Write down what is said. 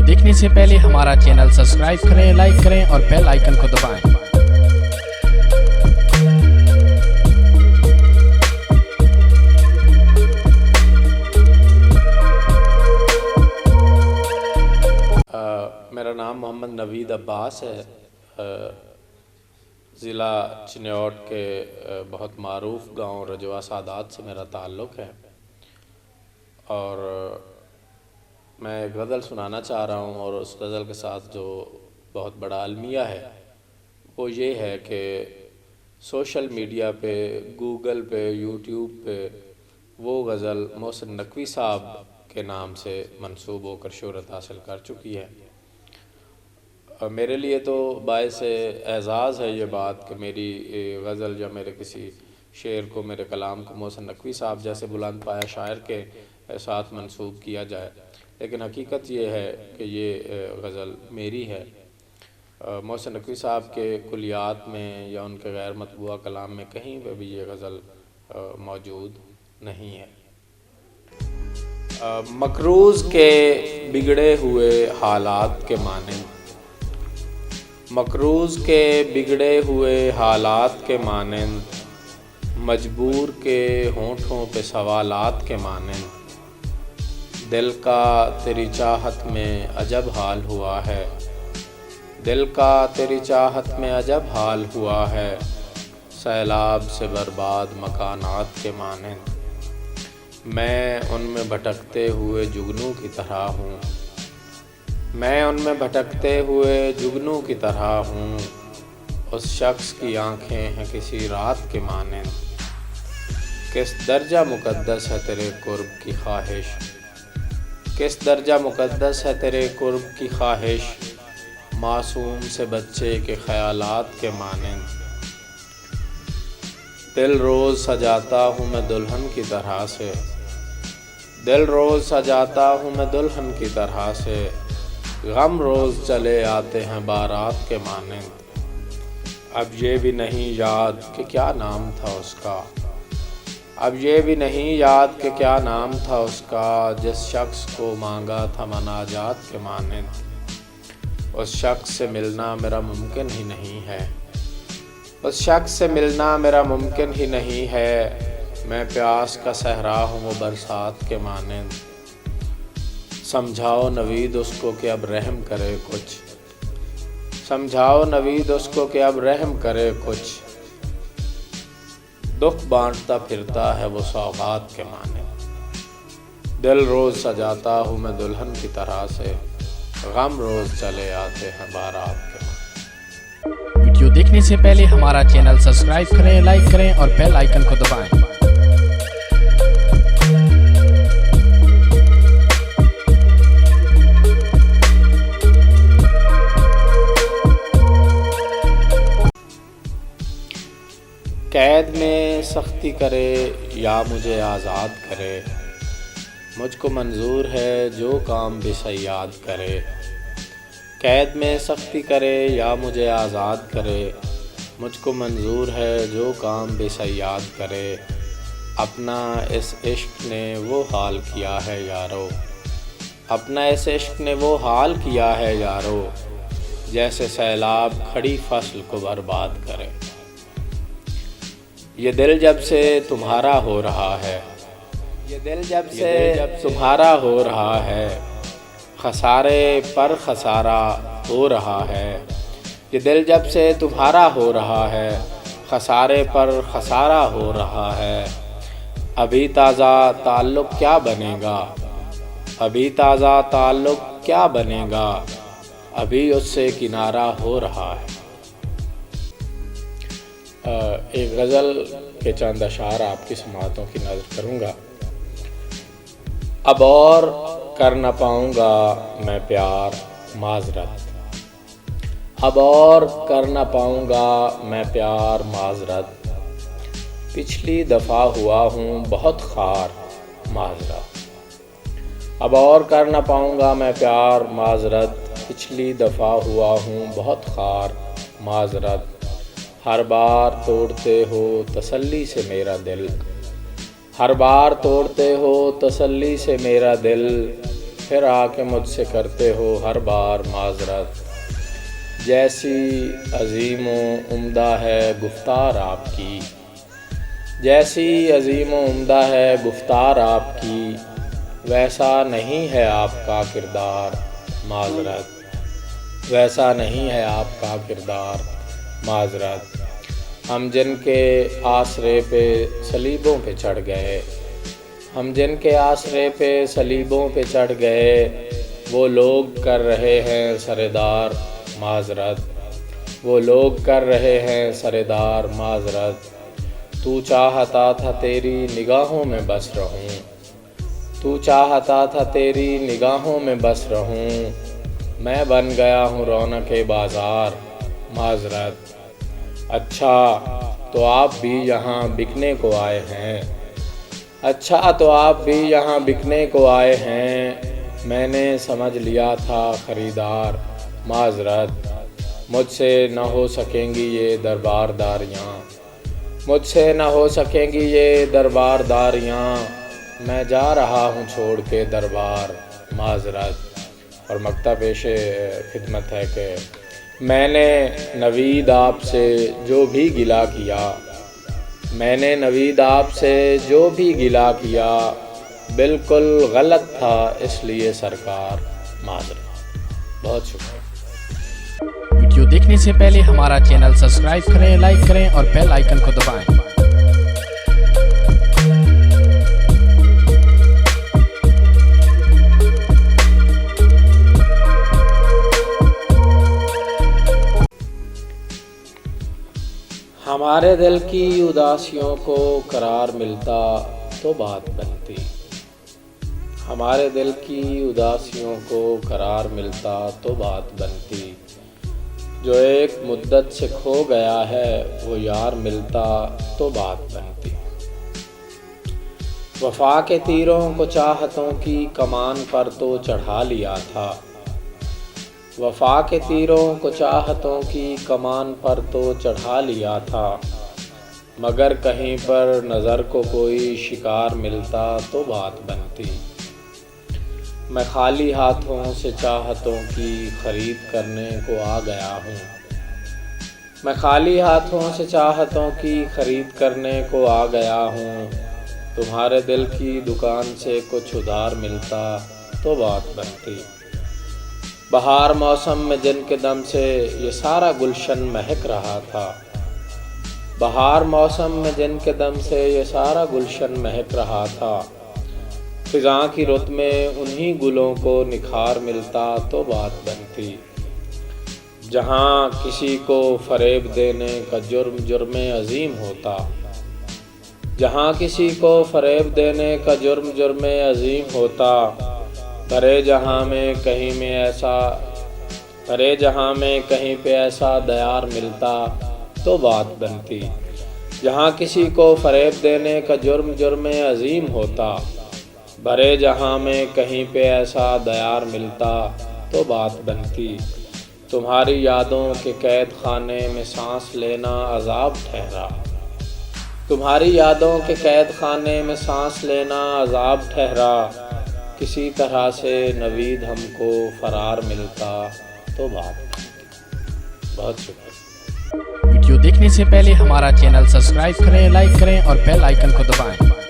دیکھنے سے پہلے ہمارا چینل سبسکرائب کریں، لائک کریں اور بیل آئیکن کو دبائیں۔ میرا نام محمد نوید عباس ہے۔ ضلع چنیوٹ کے بہت معروف گاؤں رجوہ سادات سے میرا تعلق ہے، اور میں ایک غزل سنانا چاہ رہا ہوں، اور اس غزل کے ساتھ جو بہت بڑا المیہ ہے وہ یہ ہے کہ سوشل میڈیا پہ، گوگل پہ، یوٹیوب پہ وہ غزل محسن نقوی صاحب کے نام سے منسوب ہو کر شہرت حاصل کر چکی ہے۔ میرے لیے تو باعث اعزاز ہے یہ بات کہ میری غزل یا میرے کسی شعر کو، میرے کلام کو محسن نقوی صاحب جیسے بلند پایہ شاعر کے ساتھ منسوب کیا جائے، لیکن حقیقت یہ ہے کہ یہ غزل میری ہے۔ محسن نقوی صاحب کے کلیات میں یا ان کے غیر مطبوعہ کلام میں کہیں پہ بھی یہ غزل موجود نہیں ہے۔ مقروض کے بگڑے ہوئے حالات کے مانند، مقروض کے بگڑے ہوئے حالات کے مانند، مجبور کے ہونٹوں پہ سوالات کے مانند، دل کا تیری چاہت میں عجب حال ہوا ہے، دل کا تیری چاہت میں عجب حال ہوا ہے، سیلاب سے برباد مکانات کے مانند، میں ان میں بھٹکتے ہوئے جگنو کی طرح ہوں، میں ان میں بھٹکتے ہوئے جگنو کی طرح ہوں، اس شخص کی آنکھیں ہیں کسی رات کے مانند، کس درجہ مقدس ہے تیرے قرب کی خواہش، کس درجہ مقدس ہے تیرے قرب کی خواہش، معصوم سے بچے کے خیالات کے مانند، دل روز سجاتا ہوں میں دلہن کی طرح سے، دل روز سجاتا ہوں میں دلہن کی طرح سے، غم روز چلے آتے ہیں بارات کے مانند، اب یہ بھی نہیں یاد کہ کیا نام تھا اس کا، اب یہ بھی نہیں یاد کہ کیا نام تھا اس کا، جس شخص کو مانگا تھا مناجات کے مانند، اس شخص سے ملنا میرا ممکن ہی نہیں ہے، اس شخص سے ملنا میرا ممکن ہی نہیں ہے، میں پیاس کا صحرا ہوں وہ برسات کے مانند، سمجھاؤ نوید اس کو کہ اب رحم کرے کچھ، سمجھاؤ نوید اس کو کہ اب رحم کرے کچھ، دکھ بانٹتا پھرتا ہے وہ سوغات کے مانند، دل روز سجاتا ہوں میں دلہن کی طرح سے، غم روز چلے آتے ہیں بارات کے مانند۔ ویڈیو دیکھنے سے پہلے ہمارا چینل سبسکرائب کریں، لائک کریں اور بیل آئیکن کو دبائیں۔ قید میں سختی کرے یا مجھے آزاد کرے، مجھ کو منظور ہے جو کام بھی صیاد کرے، قید میں سختی کرے یا مجھے آزاد کرے، مجھ کو منظور ہے جو کام بھی صیاد کرے، اپنا اس عشق نے وہ حال کیا ہے یارو، اپنا اس عشق نے وہ حال کیا ہے یارو، جیسے سیلاب کھڑی فصل کو برباد کرے، یہ دل جب سے تمہارا ہو رہا ہے، یہ دل جب سے تمہارا ہو رہا ہے، خسارے پر خسارہ ہو رہا ہے، یہ دل جب سے تمہارا ہو رہا ہے، خسارے پر خسارہ ہو رہا ہے، ابھی تازہ تعلق کیا بنے گا، ابھی تازہ تعلق کیا بنے گا، ابھی اس سے کنارہ ہو رہا ہے۔ ایک غزل کے چند اشعار آپ کی سماعتوں کی نظر کروں گا۔ اب اور کر نہ پاؤں گا میں پیار معذرت، اب اور کر نہ پاؤں گا میں پیار معذرت، پچھلی دفعہ ہوا ہوں بہت خوار معذرت، اب اور کر نہ پاؤں گا میں پیار معذرت، پچھلی دفعہ ہوا ہوں بہت خوار معذرت، ہر بار توڑتے ہو تسلی سے میرا دل، ہر بار توڑتے ہو تسلی سے میرا دل، پھر آ کے مجھ سے کرتے ہو ہر بار معذرت۔ جیسی عظیم و عمدہ ہے گفتار آپ کی، جیسی عظیم و عمدہ ہے گفتار آپ کی، ویسا نہیں ہے آپ کا کردار معذرت، ویسا نہیں ہے آپ کا کردار معذرت۔ ہم جن کے آسرے پہ صلیبوں پہ چڑھ گئے، ہم جن کے آسرے پہ صلیبوں پہ چڑھ گئے، وہ لوگ کر رہے ہیں سردار معذرت، وہ لوگ کر رہے ہیں سردار معذرت۔ تو چاہتا تھا تیری نگاہوں میں بس رہوں، تو چاہتا تھا تیری نگاہوں میں بس رہوں، میں بن گیا ہوں رونق بازار معذرت۔ اچھا تو آپ بھی یہاں بکنے کو آئے ہیں، اچھا تو آپ بھی یہاں بکنے کو آئے ہیں، میں نے سمجھ لیا تھا خریدار معذرت۔ مجھ سے نہ ہو سکیں گی یہ دربار داریاں، مجھ سے نہ ہو سکیں گی یہ دربار داریاں، میں جا رہا ہوں چھوڑ کے دربار معذرت۔ اور مقطع پیش خدمت ہے کہ میں نے نوید آپ سے جو بھی گلہ کیا، میں نے نوید آپ سے جو بھی گلہ کیا، بالکل غلط تھا اس لیے سرکار معذرت۔ بہت شکریہ۔ ویڈیو دیکھنے سے پہلے ہمارا چینل سبسکرائب کریں، لائک کریں اور بیل آئیکن کو دبائیں۔ ہمارے دل کی اداسیوں کو قرار ملتا تو بات بنتی، ہمارے دل کی اداسیوں کو قرار ملتا تو بات بنتی، جو ایک مدت سے کھو گیا ہے وہ یار ملتا تو بات بنتی۔ وفا کے تیروں کو چاہتوں کی کمان پر تو چڑھا لیا تھا، وفا کے تیروں کو چاہتوں کی کمان پر تو چڑھا لیا تھا، مگر کہیں پر نظر کو کوئی شکار ملتا تو بات بنتی۔ میں خالی ہاتھوں سے چاہتوں کی خرید کرنے کو آ گیا ہوں، میں خالی ہاتھوں سے چاہتوں کی خرید کرنے کو آ گیا ہوں، تمہارے دل کی دکان سے کچھ ادھار ملتا تو بات بنتی۔ بہار موسم میں جن کے دم سے یہ سارا گلشن مہک رہا تھا، بہار موسم میں جن کے دم سے یہ سارا گلشن مہک رہا تھا، خزاں کی رت میں انہی گلوں کو نکھار ملتا تو بات بنتی۔ جہاں کسی کو فریب دینے کا جرم جرم عظیم ہوتا، جہاں کسی کو فریب دینے کا جرم جرم عظیم ہوتا، بھرے جہاں میں کہیں میں ایسا، بھرے جہاں میں کہیں پہ ایسا دیار ملتا تو بات بنتی۔ جہاں کسی کو فریب دینے کا جرم جرم عظیم ہوتا، بھرے جہاں میں کہیں پہ ایسا دیار ملتا تو بات بنتی۔ تمہاری یادوں کے قید خانے میں سانس لینا عذاب ٹھہرا، تمہاری یادوں کے قید خانے میں سانس لینا عذاب ٹھہرا، کسی طرح سے نوید ہم کو فرار ملتا تو بات۔ بہت شکریہ۔ ویڈیو دیکھنے سے پہلے ہمارا چینل سبسکرائب کریں، لائک کریں اور بیل آئیکن کو دبائیں۔